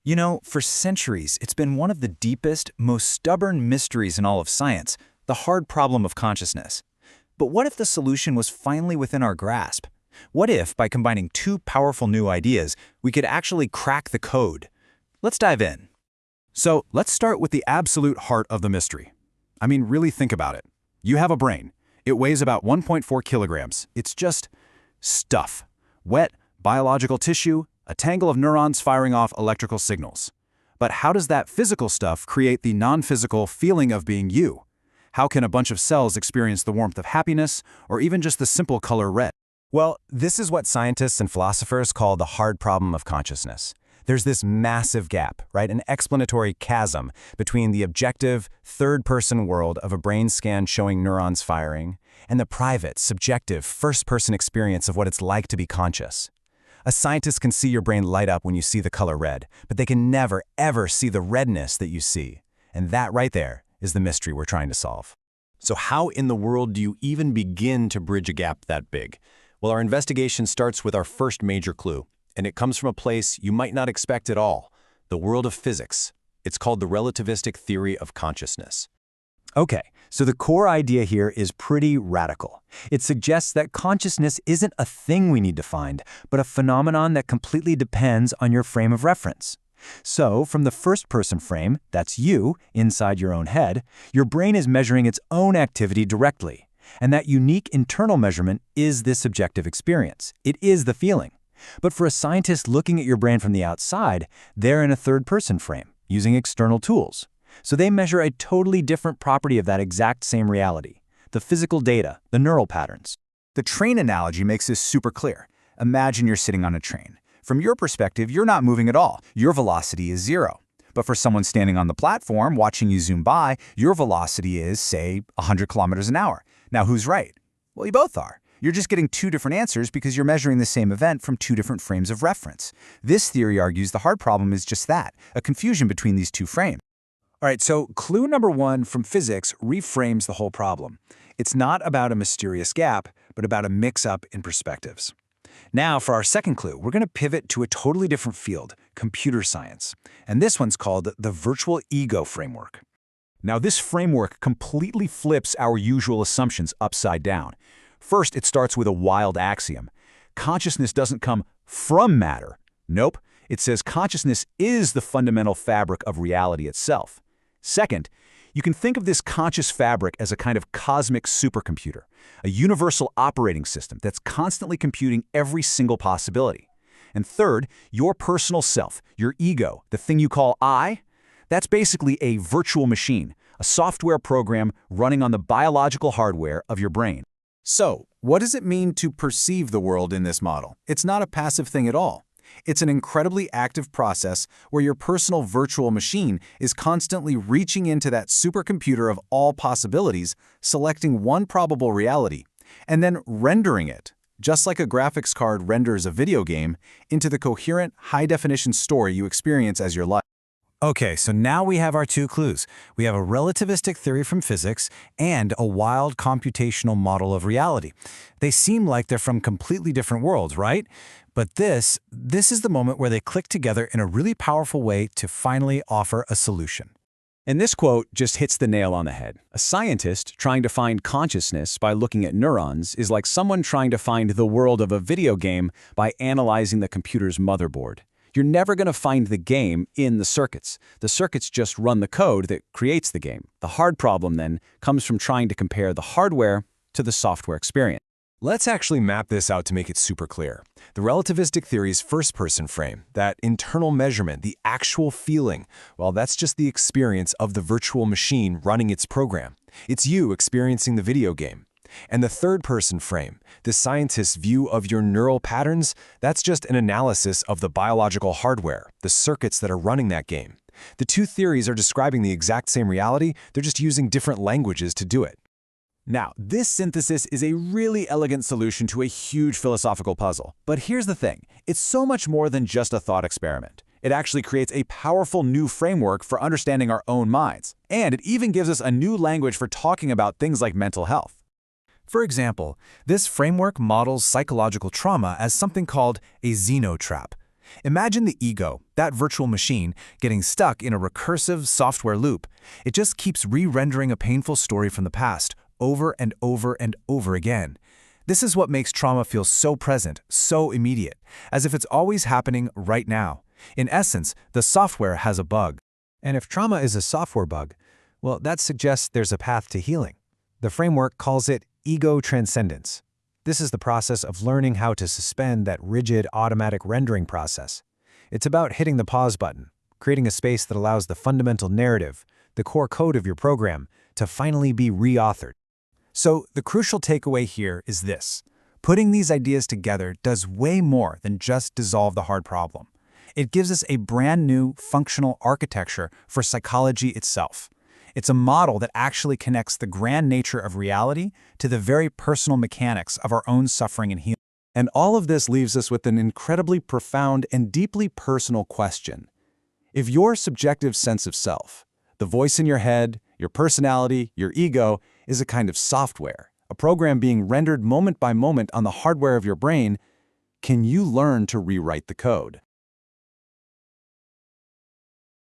You know, for centuries, it's been one of the deepest, most stubborn mysteries in all of science, the hard problem of consciousness. But what if the solution was finally within our grasp? What if, by combining two powerful new ideas, we could actually crack the code? Let's dive in. So let's start with the absolute heart of the mystery. I mean, really think about it. You have a brain. It weighs about 1.4 kilograms. It's just stuff. Wet, biological tissue, a tangle of neurons firing off electrical signals. But how does that physical stuff create the non-physical feeling of being you? How can a bunch of cells experience the warmth of happiness, or even just the simple color red? Well, this is what scientists and philosophers call the hard problem of consciousness. There's this massive gap, right, an explanatory chasm between the objective, third-person world of a brain scan showing neurons firing and the private, subjective, first-person experience of what it's like to be conscious. A scientist can see your brain light up when you see the color red, but they can never, ever see the redness that you see. And that right there is the mystery we're trying to solve. So how in the world do you even begin to bridge a gap that big? Well, our investigation starts with our first major clue, and it comes from a place you might not expect at all, the world of physics. It's called the Relativistic Theory of Consciousness. Okay, so the core idea here is pretty radical. It suggests that consciousness isn't a thing we need to find, but a phenomenon that completely depends on your frame of reference. So, from the first-person frame, that's you, inside your own head, your brain is measuring its own activity directly. And that unique internal measurement is this subjective experience. It is the feeling. But for a scientist looking at your brain from the outside, they're in a third-person frame, using external tools. So they measure a totally different property of that exact same reality, the physical data, the neural patterns. The train analogy makes this super clear. Imagine you're sitting on a train. From your perspective, you're not moving at all. Your velocity is zero. But for someone standing on the platform watching you zoom by, your velocity is, say, 100 kilometers an hour. Now, who's right? Well, you both are. You're just getting two different answers because you're measuring the same event from two different frames of reference. This theory argues the hard problem is just that, a confusion between these two frames. All right, so clue number one from physics reframes the whole problem. It's not about a mysterious gap, but about a mix-up in perspectives. Now, for our second clue, we're going to pivot to a totally different field, computer science. And this one's called the virtual ego framework. Now, this framework completely flips our usual assumptions upside down. First, it starts with a wild axiom. Consciousness doesn't come from matter. Nope, it says consciousness is the fundamental fabric of reality itself. Second, you can think of this conscious fabric as a kind of cosmic supercomputer, a universal operating system that's constantly computing every single possibility. And third, your personal self, your ego, the thing you call I, that's basically a virtual machine, a software program running on the biological hardware of your brain. So, what does it mean to perceive the world in this model? It's not a passive thing at all. It's an incredibly active process where your personal virtual machine is constantly reaching into that supercomputer of all possibilities, selecting one probable reality, and then rendering it, just like a graphics card renders a video game, into the coherent, high-definition story you experience as your life. Okay, so now we have our two clues. We have a relativistic theory from physics and a wild computational model of reality. They seem like they're from completely different worlds, right? But this is the moment where they click together in a really powerful way to finally offer a solution. And this quote just hits the nail on the head. A scientist trying to find consciousness by looking at neurons is like someone trying to find the world of a video game by analyzing the computer's motherboard. You're never going to find the game in the circuits. The circuits just run the code that creates the game. The hard problem, then, comes from trying to compare the hardware to the software experience. Let's actually map this out to make it super clear. The relativistic theory's first-person frame, that internal measurement, the actual feeling, well, that's just the experience of the virtual machine running its program. It's you experiencing the video game. And the third-person frame, the scientist's view of your neural patterns, that's just an analysis of the biological hardware, the circuits that are running that game. The two theories are describing the exact same reality, they're just using different languages to do it. Now, this synthesis is a really elegant solution to a huge philosophical puzzle. But here's the thing, it's so much more than just a thought experiment. It actually creates a powerful new framework for understanding our own minds. And it even gives us a new language for talking about things like mental health. For example, this framework models psychological trauma as something called a Zenotrap. Imagine the ego, that virtual machine, getting stuck in a recursive software loop. It just keeps re-rendering a painful story from the past, over and over and over again. This is what makes trauma feel so present, so immediate, as if it's always happening right now. In essence, the software has a bug. And if trauma is a software bug, well, that suggests there's a path to healing. The framework calls it ego transcendence. This is the process of learning how to suspend that rigid automatic rendering process. It's about hitting the pause button, creating a space that allows the fundamental narrative, the core code of your program, to finally be reauthored. So the crucial takeaway here is this. Putting these ideas together does way more than just dissolve the hard problem. It gives us a brand new functional architecture for psychology itself. It's a model that actually connects the grand nature of reality to the very personal mechanics of our own suffering and healing. And all of this leaves us with an incredibly profound and deeply personal question. If your subjective sense of self, the voice in your head, your personality, your ego, is a kind of software, a program being rendered moment by moment on the hardware of your brain, can you learn to rewrite the code?